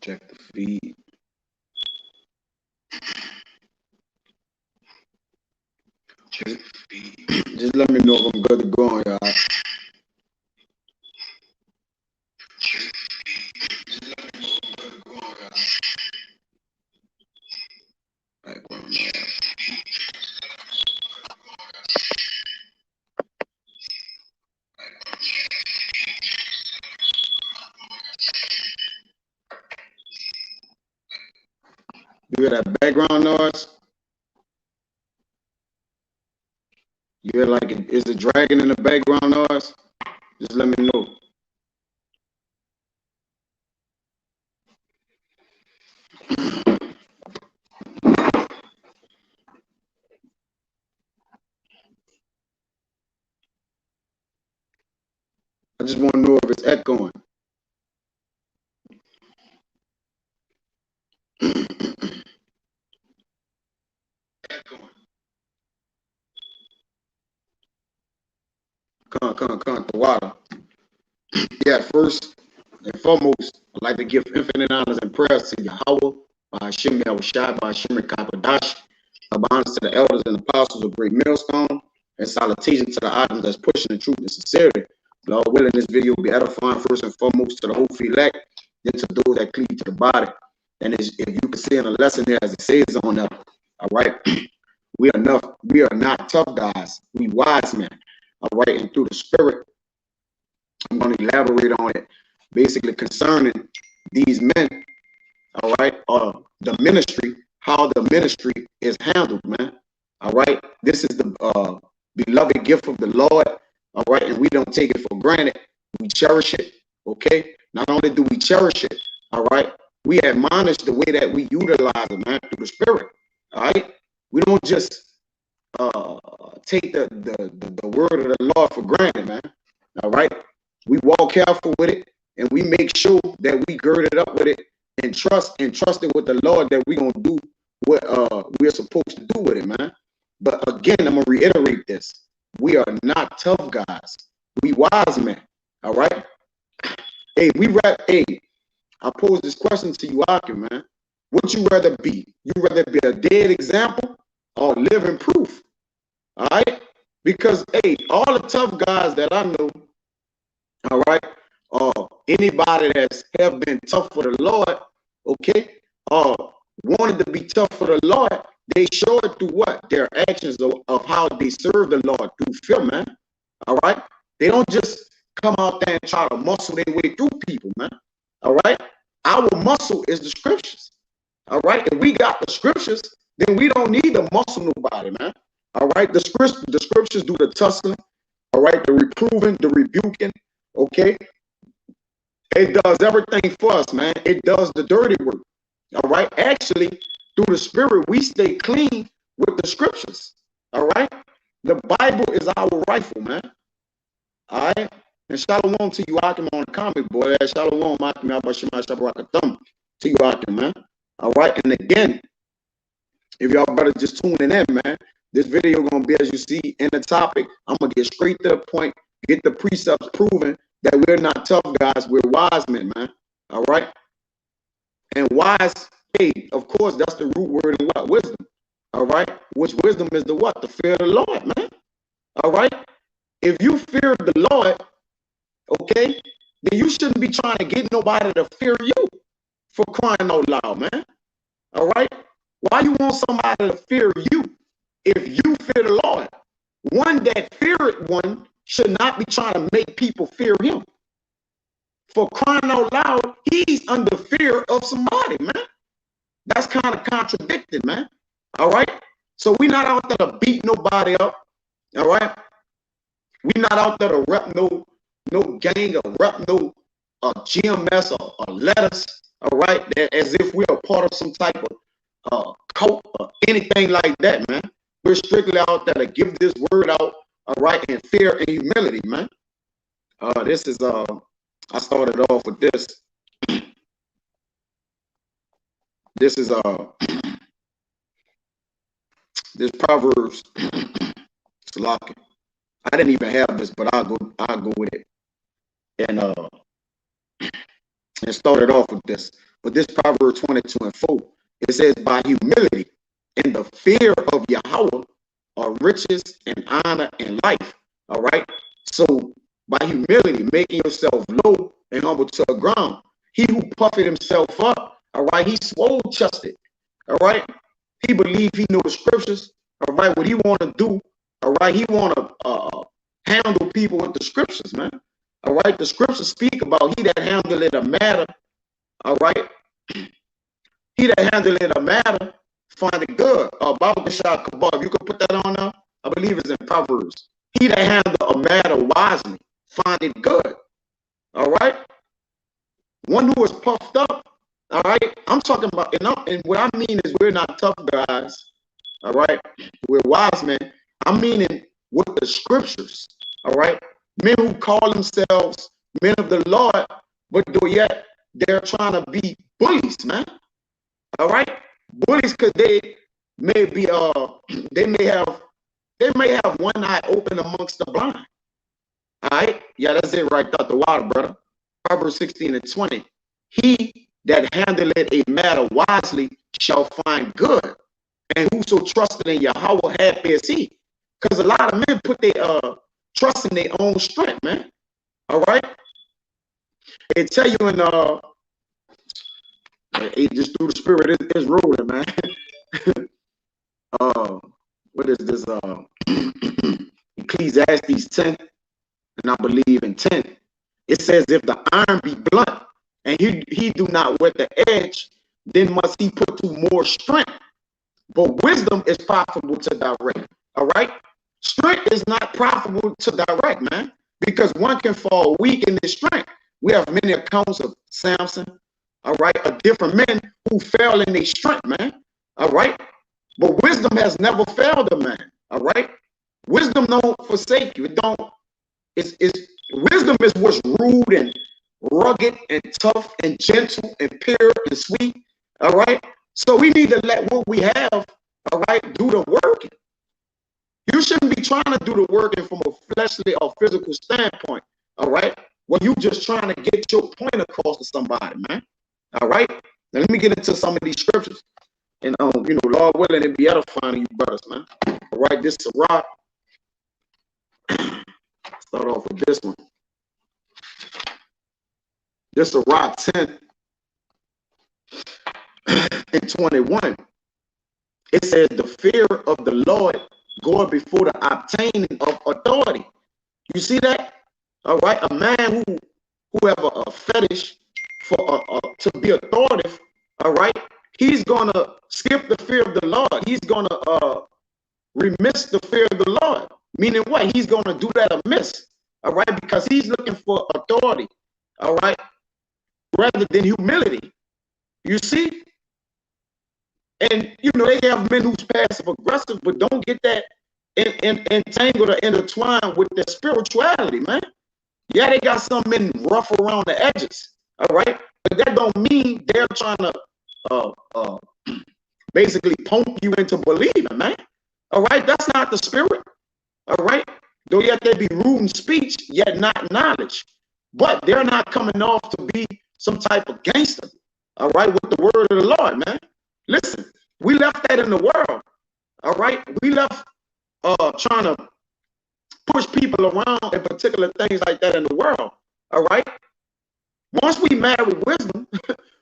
Check the feed. Just let me know if I'm good to go on, y'all. Background noise. You hear that background noise? You hear like is it dragging in the background noise? Just let me know. I just want to know if it's echoing. Come, the water. Yeah, first and foremost, I'd like to give infinite honors and prayers to Yahweh, by Hashem Yahushai, by Hashem Kapadash, honors to the elders and apostles of Great Millstone, and salutation to the items that's pushing the truth and sincerity. Lord willing, this video will be edifying first and foremost to the whole elect, then to those that cleave to the body. And if you can see in the lesson here, as it says on there, all right, we are not tough guys, we wise men. All right, and through the spirit, I'm going to elaborate on it, basically concerning these men, all right, the ministry, how the ministry is handled, man. All right, this is the beloved gift of the Lord, all right, and we don't take it for granted. We cherish it, okay? Not only do we cherish it, all right, we admonish the way that we utilize it, man, through the spirit, all right? We don't just take the word of the Lord for granted, man, all right? We walk careful with it, and we make sure that we gird it up with it and trust it with the Lord that we're gonna do what we're supposed to do with it, man. But again, I'm gonna reiterate this: we are not tough guys. We wise men. All right. Hey, I pose this question to you, Aki, man. Would you rather be? You rather be a dead example or living proof? All right. Because hey, all the tough guys that I know, all right, anybody that's have been tough for the Lord, okay, wanted to be tough for the Lord, they show it through what? Their actions of how they serve the Lord through fear, man. All right, they don't just come out there and try to muscle their way through people, man. All right, our muscle is the scriptures. All right, if we got the scriptures, then we don't need to muscle nobody, man. All right, the scriptures do the tussling. All right, the reproving, the rebuking. Okay, it does everything for us, man. It does the dirty work. All right, actually, through the spirit, we stay clean with the scriptures. All right, the Bible is our rifle, man. All right, and shalom to you, Akim, on the comic boy. Shalom, Akim, to you, Akim, man. All right, and again, if y'all better just tuning in, man, this video gonna be, as you see in the topic, I'm gonna get straight to the point, get the precepts proven that we're not tough guys, we're wise men, man. All right, and wise, hey, of course, that's the root word in what? Wisdom. All right, which wisdom is the what? The fear of the Lord, man. All right, if you fear the Lord, okay, then you shouldn't be trying to get nobody to fear you, for crying out loud, man. All right, why you want somebody to fear you if you fear the Lord? One that feareth one should not be trying to make people fear him. For crying out loud, he's under fear of somebody, man. That's kind of contradicted, man. All right, so we're not out there to beat nobody up. All right, we're not out there to rep no gang or rep no GMS or letters. All right, as if we're a part of some type of cult or anything like that, man. We're strictly out there to give this word out, all right, in fear and humility, man. This is I started off with this. This is this Proverbs. Salaki. I didn't even have this, but I'll go with it. And it started off with this. But this Proverbs 22:4, it says, by humility and the fear of Yahweh are riches and honor and life. All right. So by humility, making yourself low and humble to the ground. He who puffeth himself up, all right, he swole chested. All right. He believe he know the scriptures. All right. What he want to do, all right, he want to handle people with the scriptures, man. All right. The scriptures speak about he that handleth a matter. All right. He that handleth a matter, find it good. Bible Bishop Kabab, you could put that on now. I believe it's in Proverbs. He that handle a matter wisely, find it good. All right. One who is puffed up. All right. I'm talking about, and what I mean is we're not tough guys. All right. We're wise men. I'm meaning with the scriptures. All right. Men who call themselves men of the Lord, but yet they're trying to be bullies, man. All right. Bullies, because they may be they may have one eye open amongst the blind. All right. Yeah, that's it right out the water, brother. Proverbs 16:20. He that handleth a matter wisely shall find good, and whoso trusted in Yahweh happy is he. Because a lot of men put their trust in their own strength, man. All right. It tell you in it just through the spirit is rolling, man. What is this? Ecclesiastes 10, and I believe in 10. It says, if the iron be blunt and he do not whet the edge, then must he put to more strength. But wisdom is profitable to direct. All right. Strength is not profitable to direct, man, because one can fall weak in his strength. We have many accounts of Samson, all right, of different men who fell in their strength, man. All right. But wisdom has never failed a man. All right. Wisdom don't forsake you. It don't. It's wisdom is what's rude and rugged and tough and gentle and pure and sweet. All right. So we need to let what we have, all right, do the working. You shouldn't be trying to do the working from a fleshly or physical standpoint. All right. Well, you just trying to get your point across to somebody, man. All right. Now let me get into some of these scriptures. And you know, Lord willing, it be edifying you brothers, man. All right, this is a rock. Start off with this one. This is a rock 10 and 21. It says, the fear of the Lord goeth before the obtaining of authority. You see that? All right, a man who have a fetish for to be authoritative, all right, he's gonna skip the fear of the Lord. He's gonna remiss the fear of the Lord. Meaning what? He's gonna do that amiss, all right, because he's looking for authority, all right, rather than humility. You see? And you know, they have men who's passive aggressive, but don't get that entangled or intertwined with their spirituality, man. Yeah, they got some men rough around the edges, all right, but that don't mean they're trying to basically pump you into believing, man. All right, that's not the spirit. All right, though yet they be rude in speech, yet not knowledge. But they're not coming off to be some type of gangster. All right, with the word of the Lord, man. Listen, we left that in the world. All right, we left trying to push people around and particular things like that in the world. All right. Once we marry wisdom,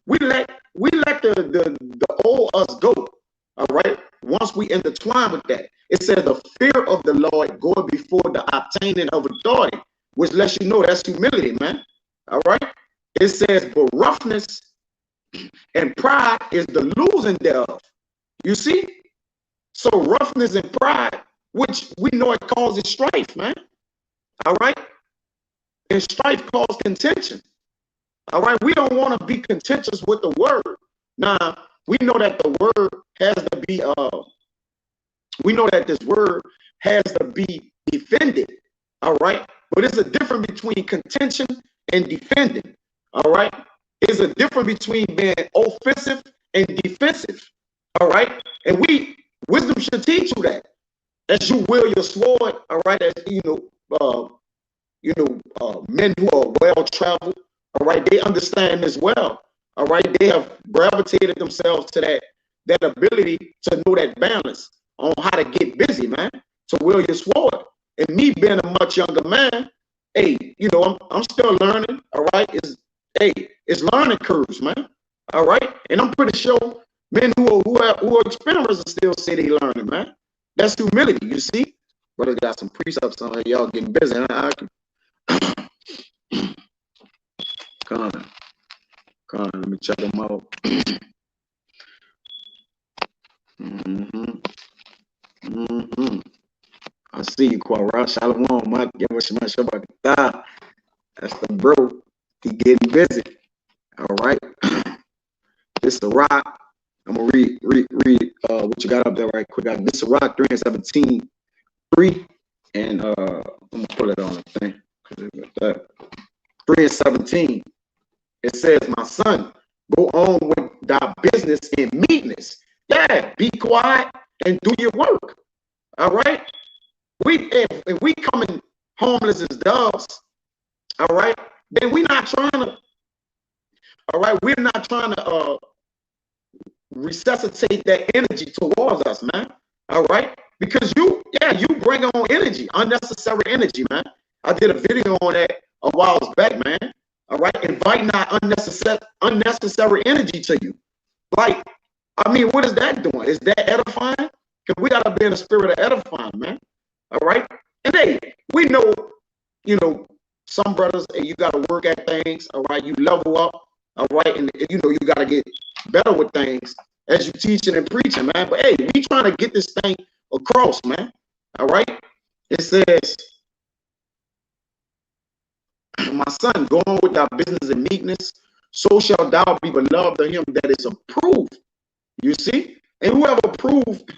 we let the old us go. All right. Once we intertwine with that, it says the fear of the Lord goeth before the obtaining of authority, which lets you know that's humility, man. All right. It says, but roughness and pride is the losing thereof. You see? So roughness and pride, which we know it causes strife, man. All right. And strife causes contention. All right. We don't want to be contentious with the word. Now, we know that the word has to be, we know that this word has to be defended. All right. But it's a difference between contention and defending. All right. It's a difference between being offensive and defensive. All right. And wisdom should teach you that. As you wield your sword, all right, as men who are well traveled, all right, they understand as well. All right, they have gravitated themselves to that ability to know that balance on how to get busy, man, to wield your sword. And me being a much younger man, hey, you know, I'm still learning. All right, it's learning curves, man. All right, and I'm pretty sure men who are experienced still say they learning, man. That's humility, you see. Brother got some precepts on y'all getting busy. Come on, let me check them out. I see you, Quara. Shalom, Mike. That's the bro. He getting busy. All right. This is rock. I'm gonna read what you got up there right quick. This is rock 3:17, 3, and I'm gonna pull it on the thing. 3:17. It says, "My son, go on with thy business in meekness." Yeah, be quiet and do your work. All right. If we coming homeless as doves, all right, then we're not trying to. All right, we're not trying to resuscitate that energy towards us, man. All right, because you bring on energy, unnecessary energy, man. I did a video on that a while back, man. All right, invite not unnecessary energy to you. Like, I mean, what is that doing? Is that edifying? Because we gotta be in the spirit of edifying, man. All right, and hey, we know, you know, some brothers, hey, you gotta work at things. All right, you level up. All right, and you know you gotta get better with things as you teaching and preaching, man. But hey, we trying to get this thing across, man. All right, it says, "My son, go on with thy business in meekness, so shall thou be beloved of him that is approved." You see, and whoever approved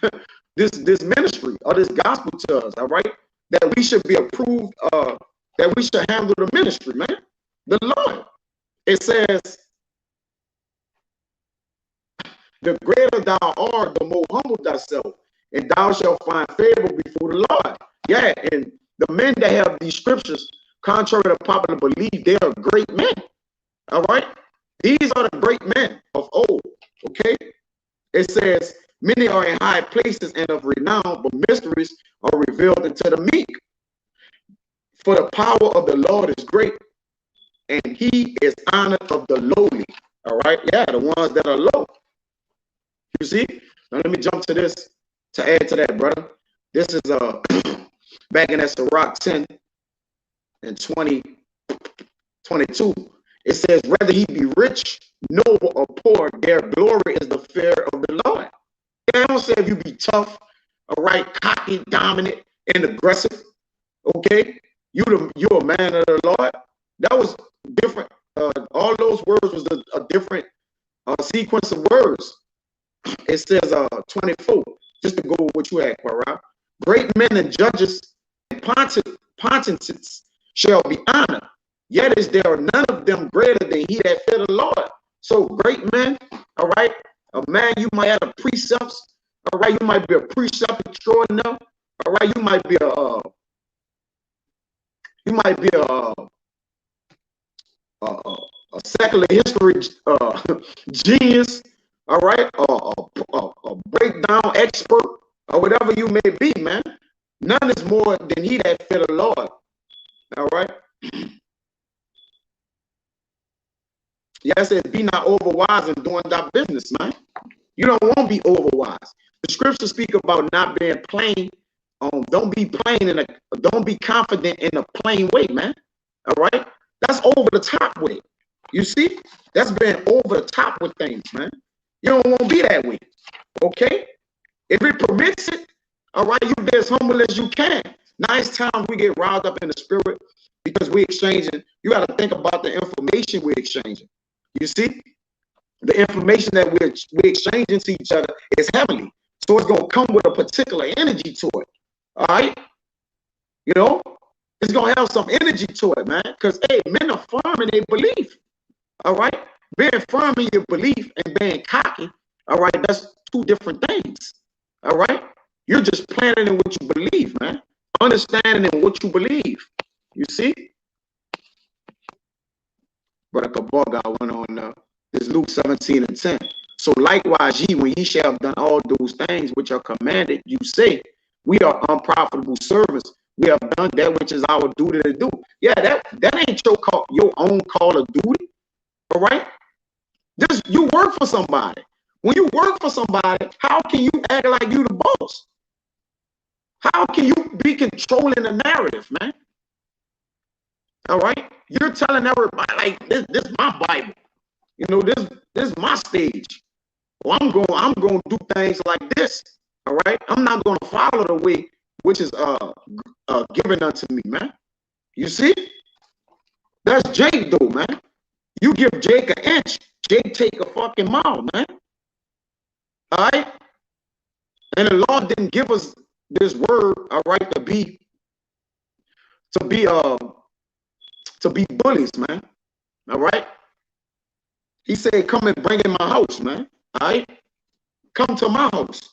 this ministry or this gospel to us, all right, that we should be approved, that we should handle the ministry, man. The Lord. It says, "The greater thou art, the more humble thyself, and thou shalt find favor before the Lord." Yeah, and the men that have these scriptures, contrary to popular belief, they are great men. All right, these are the great men of old. Okay, it says, "Many are in high places and of renown, but mysteries are revealed unto the meek. For the power of the Lord is great, and he is honored of the lowly." All right, yeah, the ones that are low. You see? Now let me jump to this to add to that, brother. This is back in that Sirach 10 and 22. It says, "Whether he be rich, noble, or poor, their glory is the fear of the Lord." I don't say if you be tough, all right, cocky, dominant, and aggressive. Okay, you're a man of the Lord. That was different. All those words was a different sequence of words. It says 24, just to go with what you had, right? "Great men and judges and pontiffs shall be honored, yet is there none of them greater than he that fear the Lord." So great men, all right, a man, you might have the precepts, all right, you might be a precept extraordinaire, all right, you might be a secular history genius, all right, a breakdown expert, or whatever you may be, man. None is more than he that fear the Lord. All right. Yeah, I said, "Be not overwise in doing thy business, man." You don't want to be overwise. The scriptures speak about not being plain. Don't be plain don't be confident in a plain way, man. All right. That's over the top with it. You see, that's been over the top with things, man. You don't want to be that way. Okay. If it permits it, all right, you be as humble as you can. Nice times we get riled up in the spirit because we're exchanging. You got to think about the information we're exchanging. You see, the information that we're exchanging to each other is heavenly. So it's going to come with a particular energy to it. All right. You know, it's going to have some energy to it, man. Because, hey, men are firm in their belief. All right. Being firm in your belief and being cocky, all right, that's two different things. All right. You're just planning in what you believe, man. Understanding in what you believe. You see? Brother Kabal got one on This Luke 17:10. So likewise, ye, when ye shall have done all those things which are commanded, you say, we are unprofitable servants. We have done that which is our duty to do. Yeah, that ain't your own call of duty. All right. You work for somebody. When you work for somebody, how can you act like you the boss? How can you be controlling the narrative, man? All right. You're telling everybody like this is my Bible. You know, this is my stage. Well, I'm going to do things like this. All right. I'm not going to follow the way which is given unto me, man. You see? That's Jake though, man. You give Jake an inch, Jake take a fucking mile, man. All right. And the Lord didn't give us this word, all right, to be bullies, man. All right. He said, come and bring in my house, man. All right. Come to my house.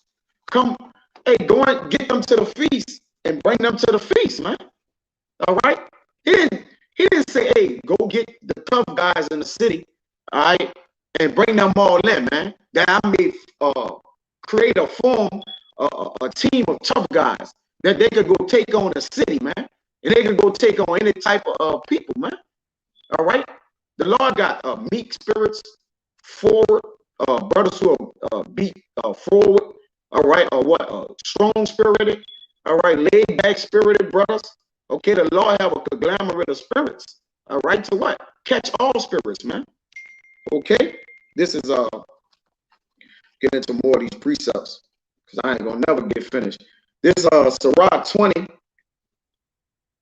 Come, hey, go and get them to the feast and bring them to the feast, man. All right. He didn't say, hey, go get the tough guys in the city, all right, and bring them all in, man. That I may create a team of tough guys that they could go take on the city, man. And they could go take on any type of people, man. All right. The Lord got meek spirits, forward, brothers who are forward, all right, or what, strong spirited, all right, laid back spirited brothers. Okay, the Lord have a conglomerate of spirits, all right, to what? Catch all spirits, man. Okay, this is get into more of these precepts because I ain't gonna never get finished. This Sirach 20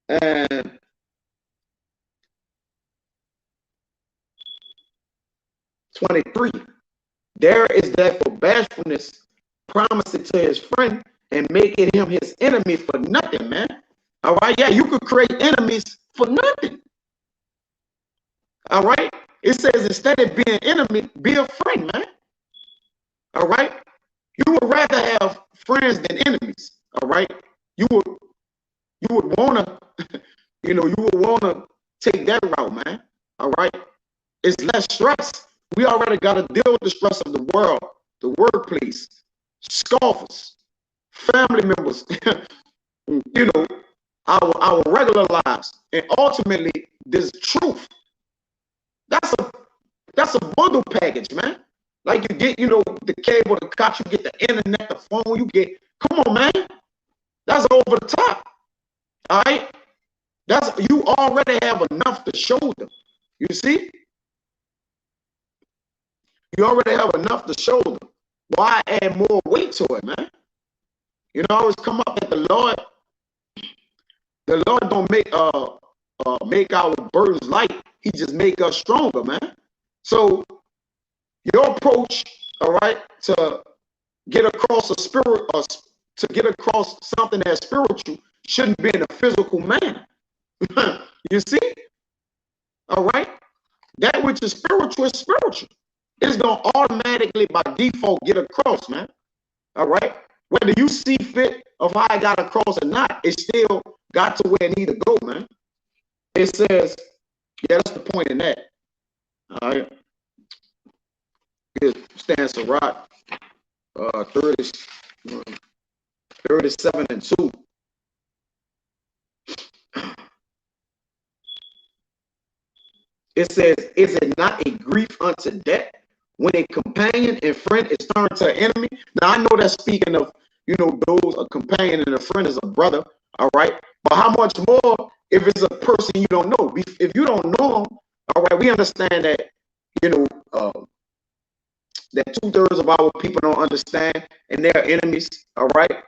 and 23. There is that for bashfulness, promise it to his friend and making him his enemy for nothing, man. All right, yeah, you could create enemies for nothing. All right, it says instead of being enemy, be a friend, man. All right, you would rather have friends than enemies. All right, you would wanna, you would wanna take that route, man. All right, it's less stress. We already got to deal with the stress of the world, the workplace, scoffers, family members, our regular lives, and ultimately this truth. That's a bundle package, man. Like you get, the cable, the cops, you get the internet, the phone, you get. Come on, man. That's over the top. All right. You already have enough to show them. You see. You already have enough to show them. Why add more weight to it, man? I always come up that the Lord don't make our burdens light. He just make us stronger, man. So your approach, all right, to get across a spirit, to get across something that's spiritual, shouldn't be in a physical manner. You see? All right? That which is spiritual is spiritual. It's going to automatically, by default, get across, man. All right? Whether you see fit of how I got across or not, it still got to where it need to go, man. It says, yeah, that's the point in that. All right? It stands to Rock 37 and 2. It says, is it not a grief unto death when a companion and friend is turned to an enemy? Now, I know that's speaking of, those, a companion and a friend is a brother, all right? But how much more if it's a person you don't know? If you don't know them, all right, we understand that, that 2/3 of our people don't understand and they're enemies, all right?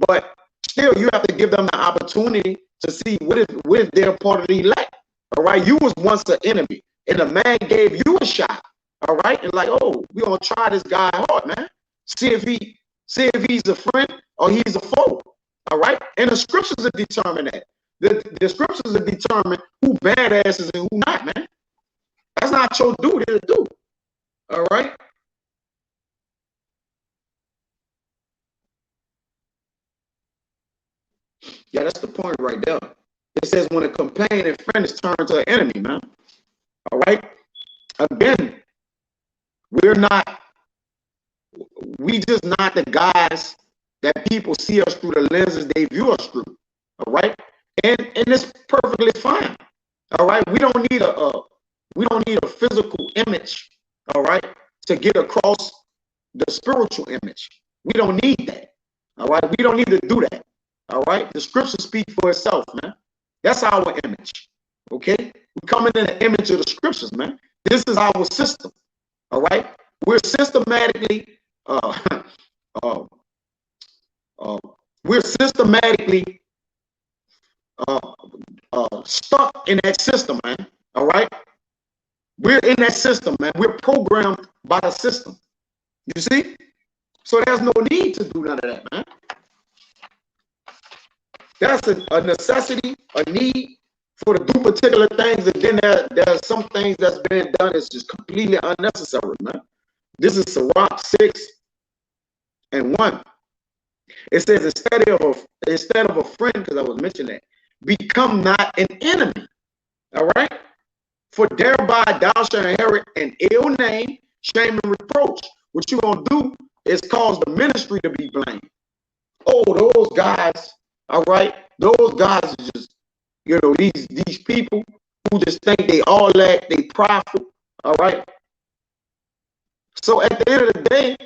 But still, you have to give them the opportunity to see what if they're part of the elect. All right, you was once an enemy, and a man gave you a shot. All right, and like, oh, we gonna try this guy hard, man. See if he's a friend or he's a foe. All right, and the scriptures will determine that. The scriptures will determine who badasses and who not, man. That's not your duty to do. All right. Yeah, that's the point right there. It says when a companion and friend is turned to an enemy, man. All right. Again, We just not the guys that people see us through the lenses they view us through. All right. And it's perfectly fine. All right. We don't need a physical image, all right, to get across the spiritual image. We don't need that. All right. We don't need to do that. All right. The scripture speaks for itself, man. That's our image. Okay. We're coming in the image of the scriptures, man. This is our system. All right. We're systematically stuck in that system, man. All right. We're in that system, man. We're programmed by the system. You see? So there's no need to do none of that, man. That's a necessity, a need for to do particular things, and then there's some things that's being done is just completely unnecessary, man. This is Sirach 6:1. It says instead of a friend, because I was mentioning that, become not an enemy. All right. For thereby thou shalt inherit an ill name, shame, and reproach. What you're gonna do is cause the ministry to be blamed. Oh, those guys, all right, those guys are just, you know, these people who just think they all that, they prideful, all right. So at the end of the day,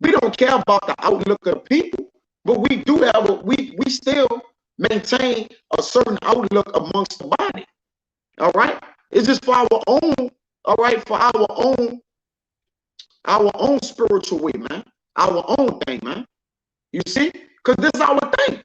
we don't care about the outlook of the people, but we do have we still maintain a certain outlook amongst the body. All right. It's just for our own, all right, for our own spiritual way, man. Our own thing, man. You see? Because this is our thing.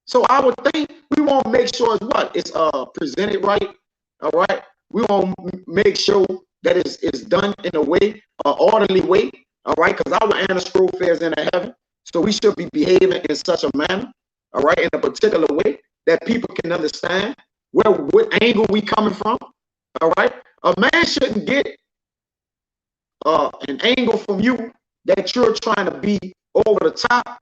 So our thing, we want to make sure it's presented right. All right. We want to make sure that it's done in a way, an orderly way. All right, because our ancestral affairs in heaven. So we should be behaving in such a manner, all right, in a particular way that people can understand what angle we coming from. All right, a man shouldn't get an angle from you that you're trying to be over the top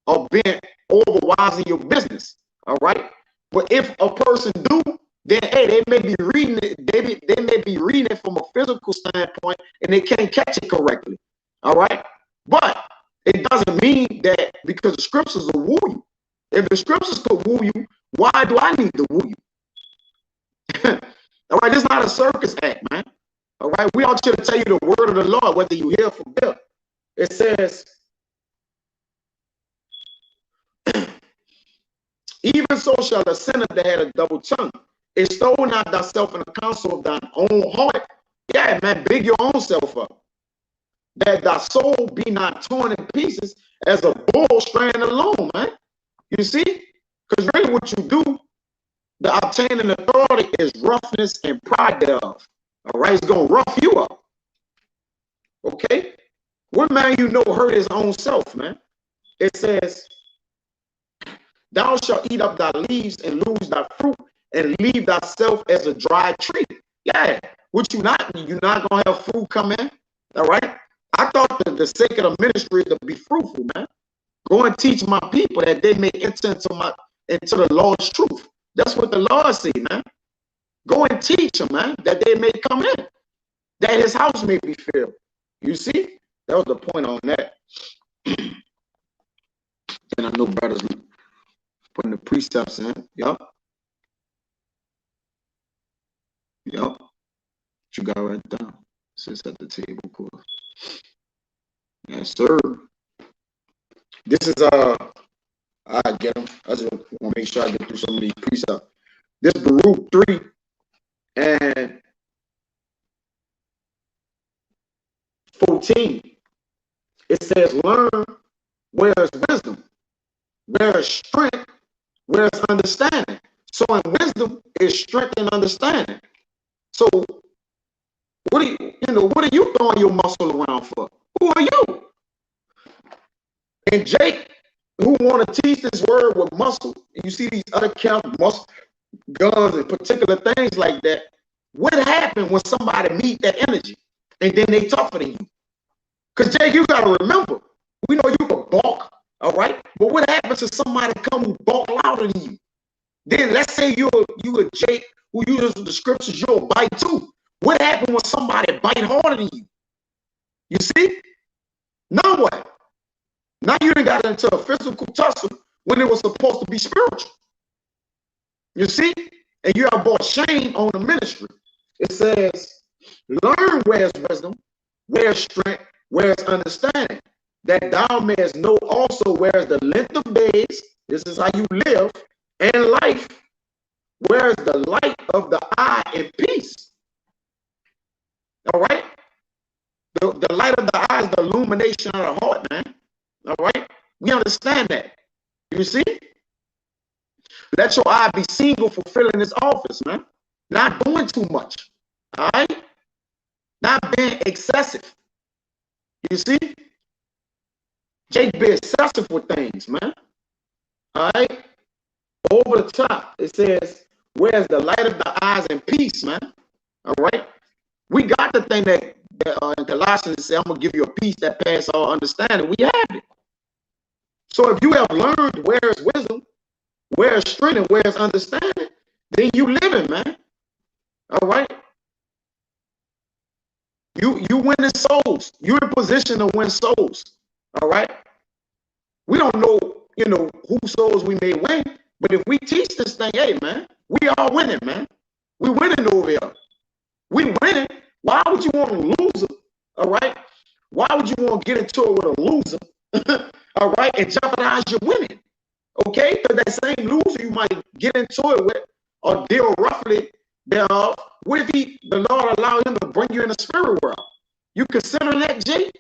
or being over wise in your business. All right, but if a person do, then hey, they may be reading it. They may be reading it from a physical standpoint, and they can't catch it correctly. All right, but it doesn't mean that because the scriptures will woo you. If the scriptures could woo you, why do I need to woo you? All right, this is not a circus act, man. All right, we all here to tell you the word of the Lord, whether you hear from there. It says, even so shall a sinner that had a double tongue. Extol not thyself in the counsel of thine own heart. Yeah, man, big your own self up. That thy soul be not torn in pieces as a bull straying alone, man. You see? Because really what you do, the obtaining authority is roughness and pride thereof. All right, it's going to rough you up. Okay? What man you know hurt his own self, man? It says, thou shalt eat up thy leaves and lose thy fruit and leave thyself as a dry tree. Yeah, what you're not going to have fruit come in. All right? I thought that the sake of the ministry is to be fruitful, man. Go and teach my people that they may enter into the Lord's truth. That's what the Lord said, man. Go and teach them, man, that they may come in, that his house may be filled. You see? That was the point on that. And I know brothers putting the precepts in. Yup. Yup. You got right down. Sits at the table, cool. Yes, sir. This is I get them. I just want to make sure I get through some of these precepts. This Baruch 3:14. It says, learn where is wisdom, where is strength, where is understanding. So in wisdom is strength and understanding. So what are you throwing your muscle around for? Who are you? And Jake, who want to teach this word with muscle, and you see these other camp muscle guns and particular things like that. What happened when somebody meet that energy and then they tougher than you? Because Jake, you gotta remember, we know you can balk, all right? But what happens if somebody come who balk louder than you? Then let's say you a Jake who uses the scriptures, you'll bite too. What happened when somebody bite harder than you? You see? Now what? Now you done got into a physical tussle when it was supposed to be spiritual. You see? And you have brought shame on the ministry. It says, learn where is wisdom, where is strength, where is understanding, that thou mayest know also where is the length of days, this is how you live, and life, where is the light of the eye and peace. All right? The light of the eye is the illumination of the heart, man. All right? We understand that. You see? Let your eye be single, fulfilling its office, man. Not doing too much. All right? Not being excessive. You see? Jake be excessive with things, man. All right? Over the top, it says, where's the light of the eyes and peace, man? All right? We got the thing that in Colossians said, I'm going to give you a peace that passes all understanding. We have it. So if you have learned where is wisdom, where is strength, and where is understanding, then you living, man. All right? You winning souls. You're in position to win souls. All right? We don't know, whose souls we may win, but if we teach this thing, hey, man, we are winning, man. We winning over here. We winning. Why would you want to lose it? All right? Why would you want to get into it with a loser? All right? And jeopardize your winning. Okay? Because that same loser you might get into it with or deal roughly thereof, what if the Lord allow him to bring you in the spirit world? You consider that, Jay?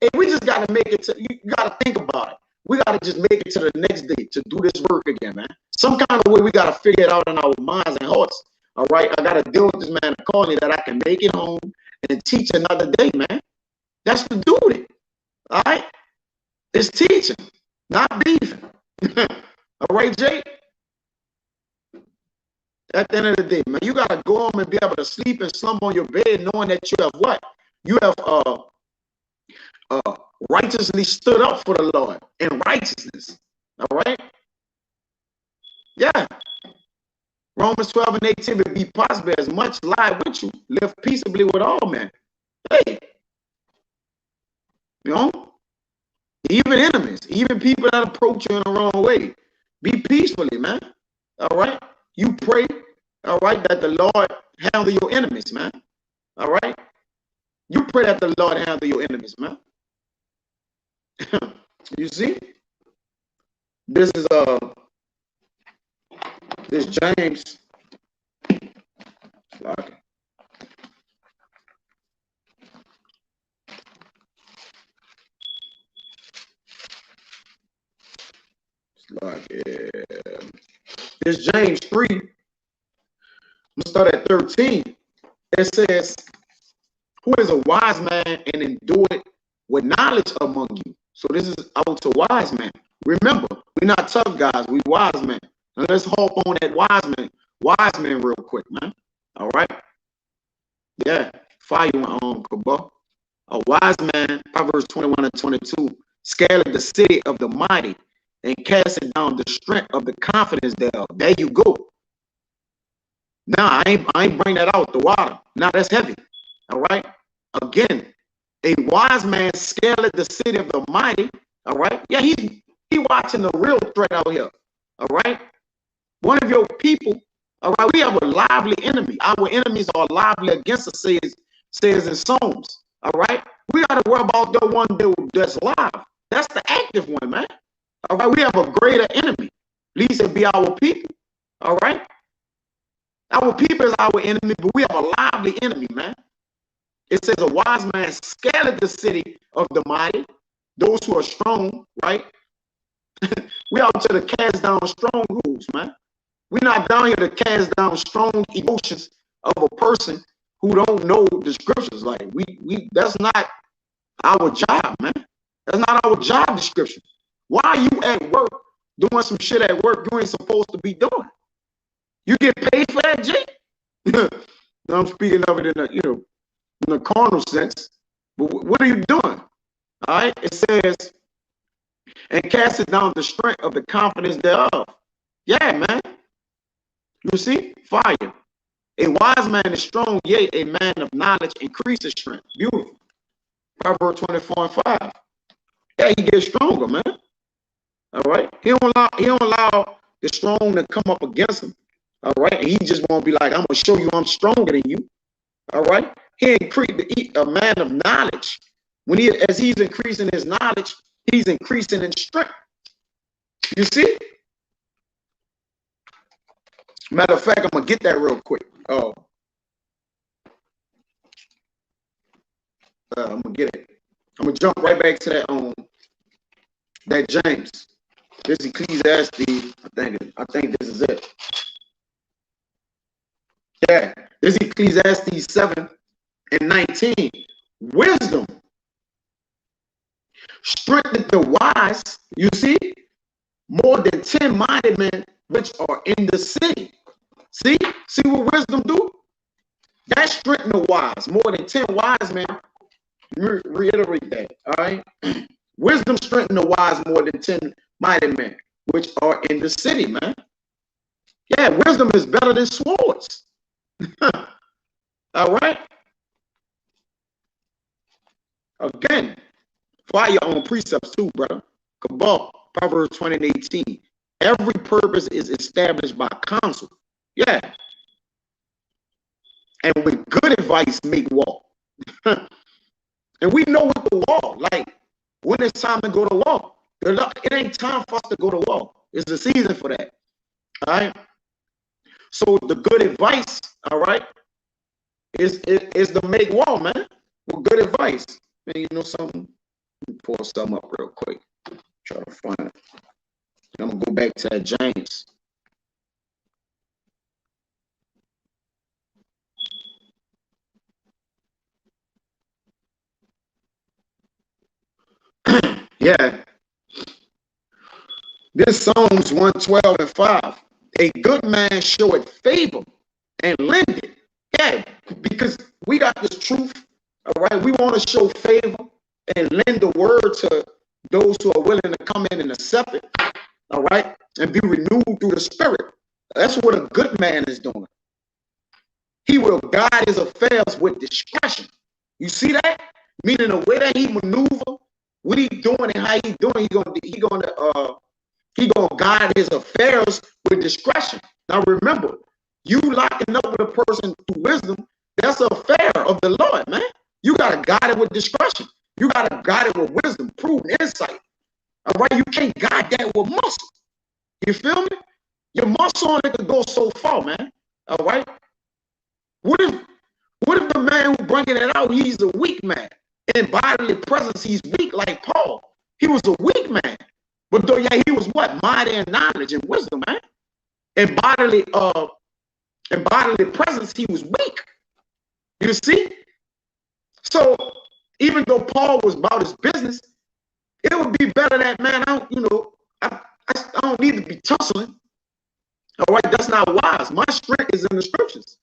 And we just got to make it you got to think about it. We got to just make it to the next day to do this work again, man. Some kind of way we got to figure it out in our minds and hearts. All right, I got to deal with this man calling me that I can make it home and teach another day, man. That's the duty. All right, it's teaching, not beefing. All right, Jay. At the end of the day, man, you got to go home and be able to sleep and slumber on your bed knowing that you have what? You have righteously stood up for the Lord in righteousness. All right? Yeah. Romans 12 and 18, if it be possible, as much lie with you, live peaceably with all men. Hey. Even enemies, even people that approach you in the wrong way. Be peacefully, man. All right? You pray, all right, that the Lord handle your enemies, man. All right? You pray that the Lord handle your enemies, man. You see? This is this James. Okay. This James 3. I'm gonna start at 13. It says, who is a wise man and endure it with knowledge among you? So this is out to wise man. Remember, we're not tough guys, we wise men. And let's hop on that wise man real quick, man. All right. Yeah, fire on Kabah. A wise man, Proverbs 21 and 22, scaled the city of the mighty and casting down the strength of the confidence thereof. There you go. Now, I ain't bring that out the water. Now, that's heavy. All right. Again, a wise man scaled the city of the mighty. All right. Yeah, he watching the real threat out here. All right. One of your people. All right. We have a lively enemy. Our enemies are lively against us, says in Psalms. All right. We got to worry about the one that's live. That's the active one, man. All right. We have a greater enemy. At least it be our people. All right. Our people is our enemy, but we have a lively enemy, man. It says a wise man scattered the city of the mighty, those who are strong, right? We out to cast down strongholds, man. We're not down here to cast down strong emotions of a person who don't know the scriptures. Like that's not our job, man. That's not our job description. Why are you at work doing some shit at work you ain't supposed to be doing? You get paid for that, Jake? I'm speaking of it in in the carnal sense. But what are you doing? All right. It says, and cast it down the strength of the confidence thereof. Yeah, man. You see? Fire. A wise man is strong, yea, a man of knowledge increases strength. Beautiful. Proverbs 24 and 5. Yeah, he gets stronger, man. All right. He don't allow the strong to come up against him. All right. He just won't be like, I'm gonna show you I'm stronger than you. All right. He increased a man of knowledge. As he's increasing his knowledge, he's increasing in strength. You see? Matter of fact, I'm gonna get that real quick. I'm gonna get it. I'm gonna jump right back to that James. This Ecclesiastes. I think this is it. Yeah, this Ecclesiastes 7 and 19. Wisdom strengtheneth the wise. You see, more than 10 mighty men which are in the city. See what wisdom do? That strengthen the wise. More than 10 wise men. Reiterate that. All right. Wisdom strengthen the wise more than 10 mighty men which are in the city, man. Yeah, wisdom is better than swords. All right. Again, follow your own precepts too, brother. Kabbalah, Proverbs 20 and 18. Every purpose is established by counsel. Yeah. And with good advice, make war. And we know with the war, like when it's time to go to war. It ain't time for us to go to war. It's the season for that. All right. So the good advice, all right, is to make war, man. With good advice. Man, you know something? Let me pull something up real quick. Try to find it. I'm gonna go back to that James. Yeah. This Psalms 112 and 5. A good man showeth favor and lend it. Yeah, because we got this truth. All right. We want to show favor and lend the word to those who are willing to come in and accept it. All right. And be renewed through the spirit. That's what a good man is doing. He will guide his affairs with discretion. You see that? Meaning the way that he maneuver, what he doing and how he doing, he gonna guide his affairs with discretion. Now remember, you locking up with a person through wisdom, that's an affair of the Lord, man. You gotta guide it with discretion. You gotta guide it with wisdom, prudent insight. All right, you can't guide that with muscle. You feel me? Your muscle only can go so far, man. All right. What if the man who bringing it out, he's a weak man? In bodily presence, he's weak like Paul. He was a weak man. But though, yeah, he was what? Mighty in knowledge and wisdom, man. In bodily presence, he was weak. You see? So even though Paul was about his business, it would be better that, man, I don't need to be tussling. All right, that's not wise. My strength is in the scriptures.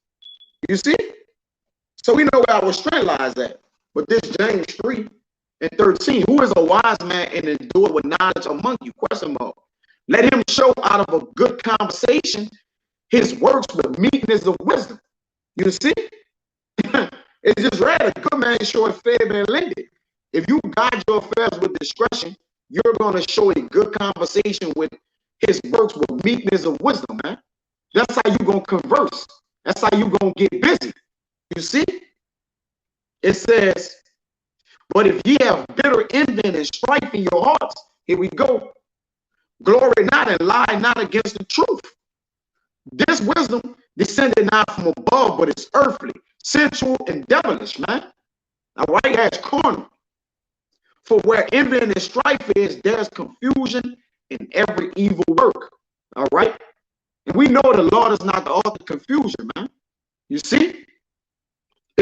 You see? So we know where our strength lies at. But this James 3 and 13, who is a wise man and endure with knowledge among you? Question mark. Let him show out of a good conversation his works with meekness of wisdom. You see? It's just right. A good man show a favor and lend it. If you guide your affairs with discretion, you're going to show a good conversation with his works with meekness of wisdom, man. That's how you're going to converse. That's how you're going to get busy. You see? It says, but if ye have bitter envy and strife in your hearts, here we go. Glory not and lie not against the truth. This wisdom descended not from above, but it's earthly, sensual, and devilish, man. All right, that's carnal. For where envy and strife is, there's confusion in every evil work. All right. And we know the Lord is not the author of confusion, man. You see?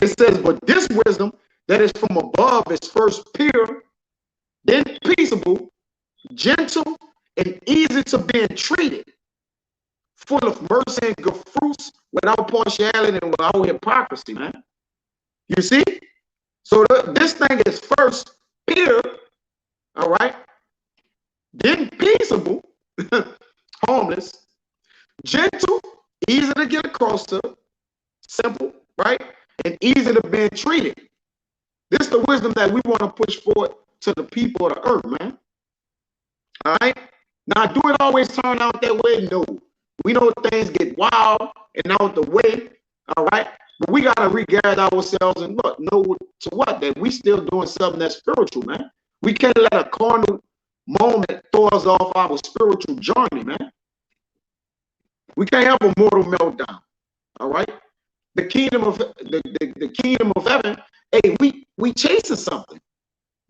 It says, but this wisdom that is from above is first pure, then peaceable, gentle, and easy to be entreated, full of mercy and good fruits, without partiality and without hypocrisy, man. You see? So this thing is first pure, all right, then peaceable, harmless, gentle, easy to get across to, simple, right, and easy to be treated. This is the wisdom that we want to push forward to the people of the earth, man. All right. Now, do it always turn out that way? No. We know things get wild and out the way. All right. But we got to regard ourselves and look, know to what? That we still doing something that's spiritual, man. We can't let a carnal moment throw us off our spiritual journey, man. We can't have a mortal meltdown. All right. The kingdom of the kingdom of heaven, hey, we chasing something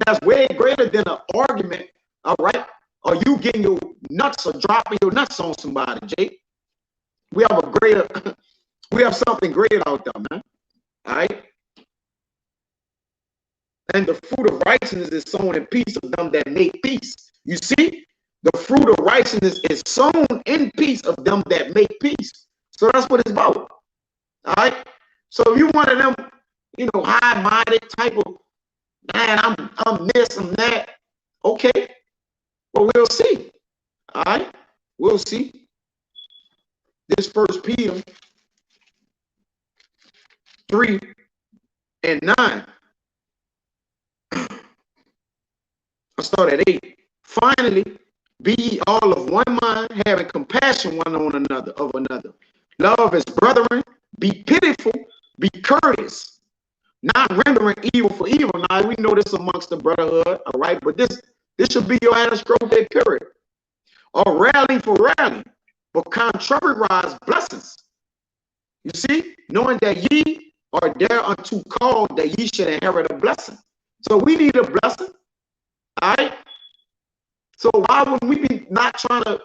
that's way greater than an argument. All right. Or you getting your nuts or dropping your nuts on somebody, Jake. We have a greater, we have something great out there, man. All right. And the fruit of righteousness is sown in peace of them that make peace. You see, the fruit of righteousness is sown in peace of them that make peace. So that's what it's about. All right. So if you one of them, you know, high-minded type of, man, I'm this, I'm that. Okay. Well, we'll see. All right. We'll see. This 1 Peter 3 and 9. I start at 8. Finally, be ye all of one mind, having compassion one on another of another. Love as brethren, be pitiful, be courteous, not rendering evil for evil. Now we know this amongst the brotherhood, all right, but this should be your anastrophate period. Or rallying for rallying, but contrariwise blessings. You see, knowing that ye are thereunto called that ye should inherit a blessing. So we need a blessing. All right. So why would we be not trying to?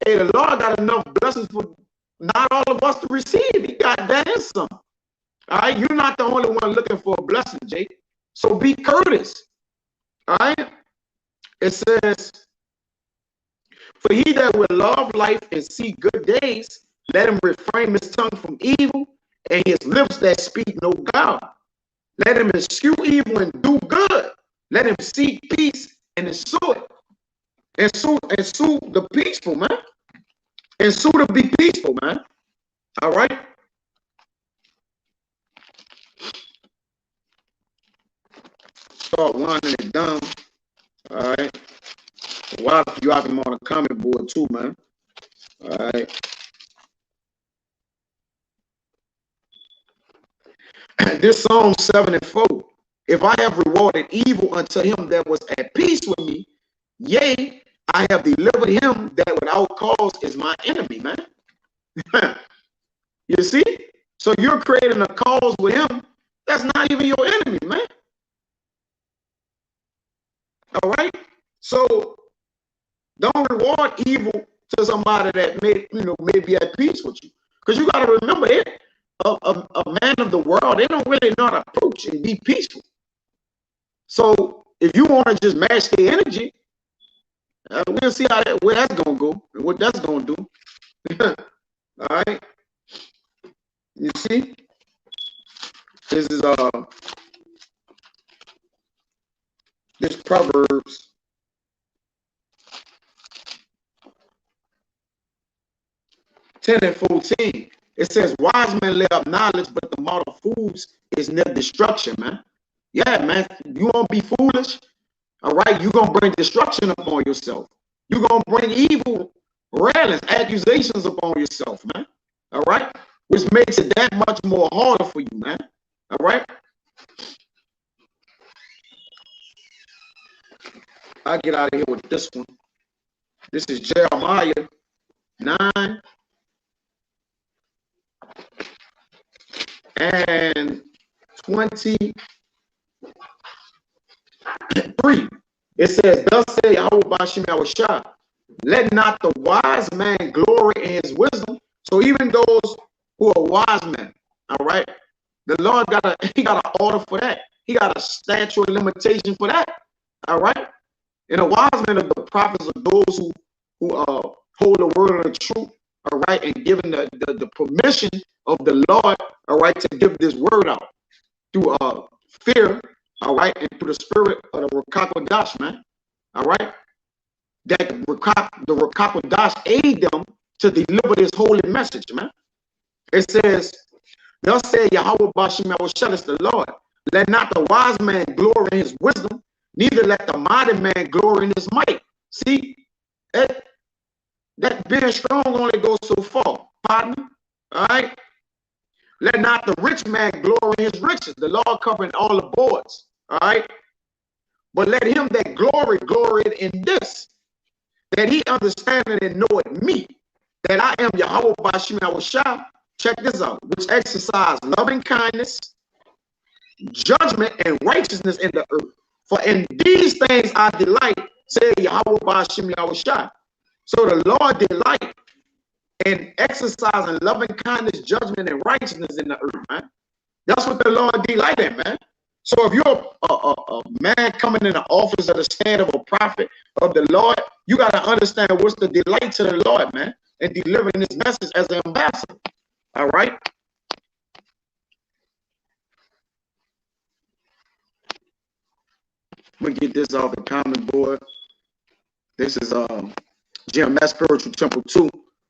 Hey, the Lord got enough blessings for not all of us to receive. He got that in some. All right. You're not the only one looking for a blessing, Jake. So be courteous. All right. It says, for he that will love life and see good days, let him refrain his tongue from evil and his lips that speak no guile. Let him eschew evil and do good. Let him seek peace and ensue it. Ensue the peaceful, man. Ensue to be peaceful, man. All right. Start winding it down. All right. Wow, you have them on the comment board too, man. All right. This Psalm 7 and 4. If I have rewarded evil unto him that was at peace with me, yea, I have delivered him that without cause is my enemy, man. You see? So you're creating a cause with him that's not even your enemy, man. All right? So don't reward evil to somebody that may be at peace with you. Because you got to remember it. A man of the world, they don't really know how to approach and be peaceful. So if you want to just match their energy, we'll see where that's gonna go and what that's gonna do. All right. You see, this is this Proverbs 10 and 14. It says, wise men lay up knowledge, but the mouth of fools is near destruction, man. Yeah, man, you won't be foolish. All right, you're going to bring destruction upon yourself. You're going to bring evil railings, accusations upon yourself, man. All right, which makes it that much more harder for you, man. All right. I'll get out of here with this one. This is Jeremiah 9 and 23. It says, thus say Yahweh Bashim Yahushua, let not the wise man glory in his wisdom. So even those who are wise men, all right, the Lord got an order for that. He got a statute of limitation for that. All right. And the wise men of the prophets are those who hold the word of the truth, all right, and given the permission of the Lord, all right, to give this word out through fear, all right, and through the spirit of the Ruach HaKodesh, man, all right, that the Ruach HaKodesh aid them to deliver this holy message, man. It says, thus say Yahweh Bashim Yahushua, the Lord, Let not the wise man glory in his wisdom, neither let the mighty man glory in his might. See, that being strong only goes so far, partner. All right. Let not the rich man glory in his riches. The Lord covering all the boards. All right. But let him that glory in this, that he understandeth and knoweth me, that I am Yahweh Bashim Yahushua. Check this out, which exercise loving kindness, judgment, and righteousness in the earth. For in these things I delight, say Yahweh Bashim Yahushua. So the Lord delight in exercising loving kindness, judgment, and righteousness in the earth, man. That's what the Lord delight in, man. So if you're a man coming in the office of the stand of a prophet of the Lord, you got to understand what's the delight to the Lord, man, and delivering this message as an ambassador. All right. I'm gonna get this off the comment board. This is GMS Spiritual Temple 2,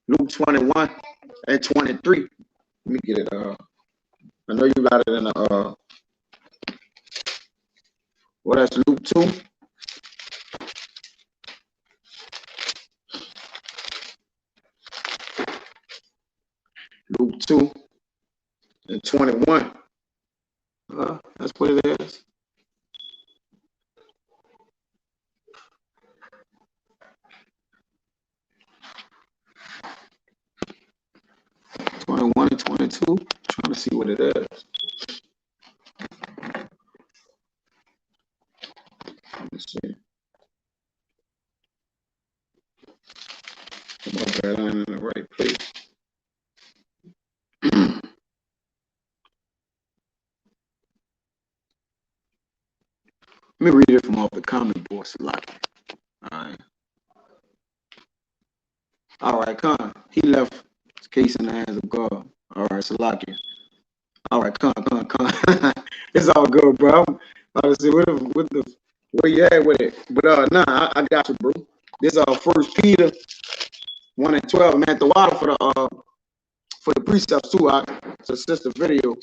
Luke 21 and 23. Let me get it. I know you got it in the well, that's Luke 2. Luke 2 and 21. That's what it is. '21 and 22. Trying to see what it is. Let me see. Okay, I'm in the right place. Let me read it from off the comment board, Salaki. All right, Khan. He left his case in the hands of God. All right, Salaki. All right, Khan. It's all good, bro. I'm about to say, where you at with it? But nah, I got you, bro. This is 1 Peter 1 and 12. Man, the water for the precepts too. It's a sister video.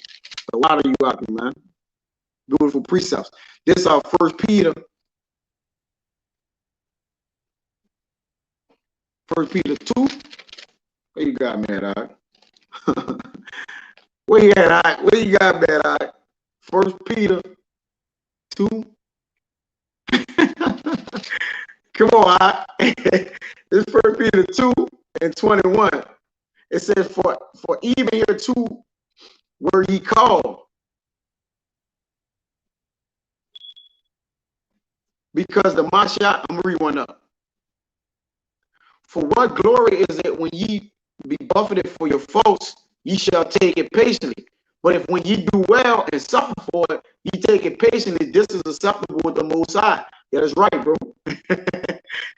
The water you out, man. Beautiful precepts. This is 1 Peter. 1 Peter 2. Where you got, man? Where you at? Where you got, man? 1 Peter 2. Come on, this 1 Peter 2 and 21. It says, for even here too were ye called, because the Mashiach, I'm gonna read one up. For what glory is it when ye be buffeted for your faults, ye shall take it patiently. But if when ye do well and suffer for it, ye take it patiently, this is acceptable with the Most High. Yeah, that's right, bro.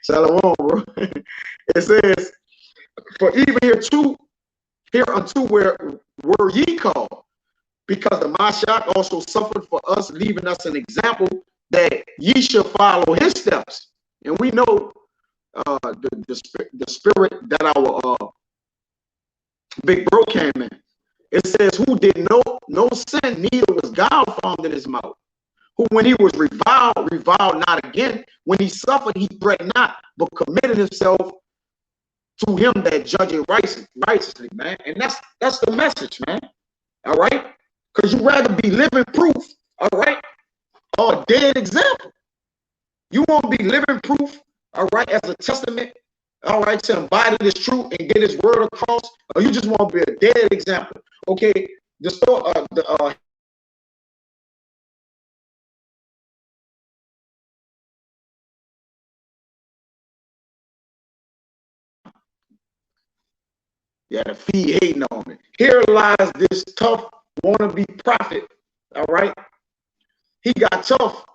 Shalom, bro. It says, for even hereunto were ye called, because the Mashiach also suffered for us, leaving us an example that ye shall follow his steps. And we know the spirit that our big bro came in. It says, who did no sin, neither was God found in his mouth. Who, when he was reviled not again. When he suffered, he threatened not, but committed himself to him that judgeth righteously, man. And that's the message, man. All right? Because you rather be living proof, all right, or a dead example. You won't be living proof, all right, as a testament, all right, to embody this truth and get his word across, or you just want to be a dead example. Okay, the fee hating on me. Here lies this tough wannabe prophet, all right? He got tough.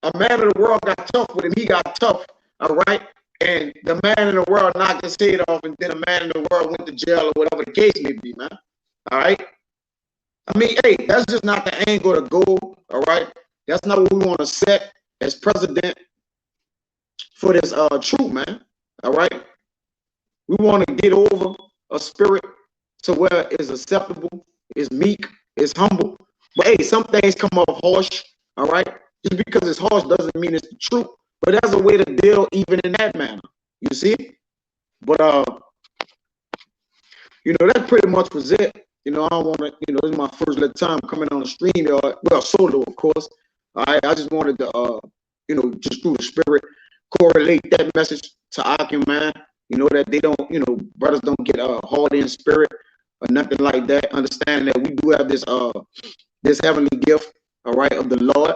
A man of the world got tough with him. He got tough, all right? And the man in the world knocked his head off, and then a man in the world went to jail or whatever the case may be, man. All right? I mean, hey, that's just not the angle to go, all right? That's not what we want to set as president for this truth, man, all right? We want to get over a spirit to where it's acceptable, it's meek, it's humble, But hey, some things come off harsh, all right? Just because it's harsh doesn't mean it's the truth. But there's a way to deal even in that manner. You see? But you know, that pretty much was it. You know, I don't want to, you know, this is my first little time coming on the stream, well, solo, of course. All right, I just wanted to, you know, just through the spirit, correlate that message to Akim, man. You know, that they don't, you know, brothers don't get hard in spirit or nothing like that. Understanding that we do have this heavenly gift, all right, of the Lord.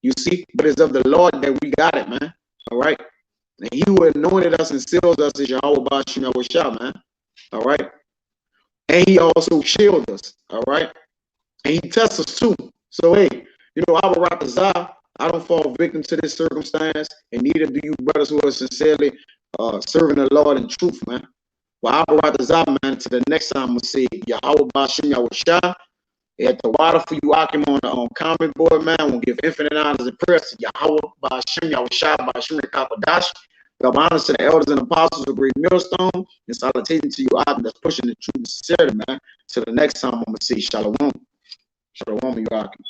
You see, but it's of the Lord that we got it, man. All right. And he who anointed us and seals us is Yahweh Bashim Yahushua, man. All right. And he also shields us, all right? And he tests us too. So, hey, you know, I will rock the Zah. I don't fall victim to this circumstance, and neither do you brothers who are sincerely serving the Lord in truth, man. Well, I will rock the Zah, man. To the next time, I'm going to say, Yahweh Bashim Yahushua. At the water for you, Akim, on the comment board, man. We'll give infinite honors and prayers to Yahweh Bashim Yahushua, Bashim Kapadash. Give honors to the elders and apostles of Great Millstone, and salutation to you, Akim, that's pushing the truth and sincerity, man. Till the next time, I'm going to say Shalom. Shalom, you Akim.